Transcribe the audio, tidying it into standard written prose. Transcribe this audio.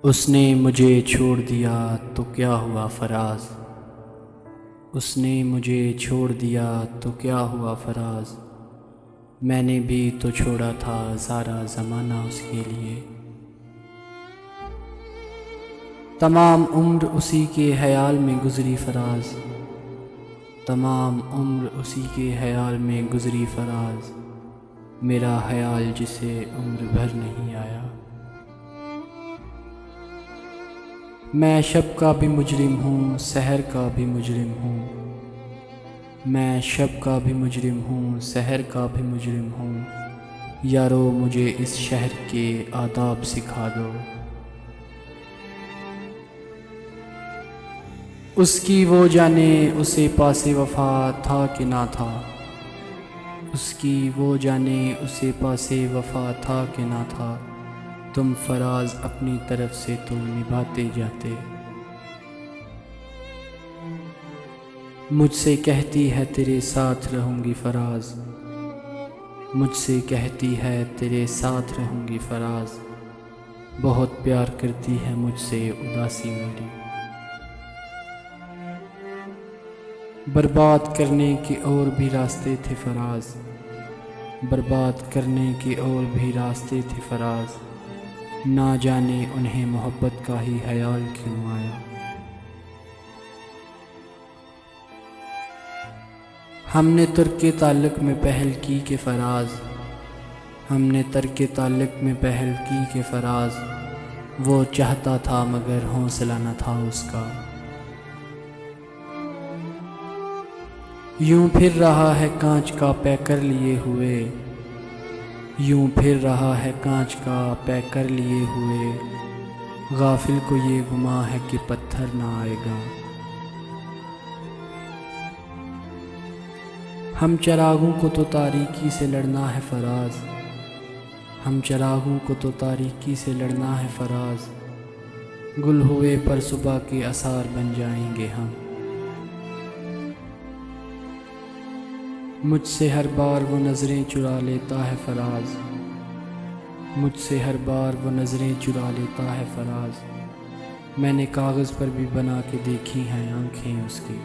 उसने मुझे छोड़ दिया तो क्या हुआ फराज। उसने मुझे छोड़ दिया तो क्या हुआ फराज। मैंने भी तो छोड़ा था सारा ज़माना उसके लिए। तमाम उम्र उसी के ख्याल में गुज़री फराज। तमाम उम्र उसी के ख्याल में गुज़री फराज। मेरा ख्याल जिसे उम्र भर नहीं आया। मैं शब का भी मुजरिम हूँ, सहर का भी मुजरिम हूँ। मैं शब का भी मुजरिम हूँ, सहर का भी मुजरिम हूँ। यारो मुझे इस शहर के आदाब सिखा दो। उसकी वो जाने उसे पासे वफा था कि ना था। उसकी वो जाने उसे पासे वफा था कि ना था। तुम फराज अपनी तरफ से तो निभाते जाते। मुझसे कहती है तेरे साथ रहूँगी फराज। मुझसे कहती है तेरे साथ रहूँगी फराज। बहुत प्यार करती है मुझसे उदासी मेरी। बर्बाद करने के और भी रास्ते थे फराज। बर्बाद करने के और भी रास्ते थे फराज। ना जाने उन्हें मोहब्बत का ही ख्याल क्यों आया। हमने तुर्के ताल्लुक़ में पहल की के फराज। हमने तर्के ताल्लुक़ में पहल की के फराज। वो चाहता था मगर हौसला न था उसका। यूं फिर रहा है कांच का पैकर लिए हुए। यूं फिर रहा है कांच का पैकर लिए हुए। गाफिल को ये गुमा है कि पत्थर ना आएगा। हम चिरागों को तो तारीकी से लड़ना है फराज। हम चिरागों को तो तारीकी से लड़ना है फराज। गुल हुए पर सुबह के आसार बन जाएंगे हम। मुझसे हर बार वो नज़रें चुरा लेता है फराज। मुझसे हर बार वो नज़रें चुरा लेता है फराज। मैंने कागज़ पर भी बना के देखी हैं आँखें उसकी।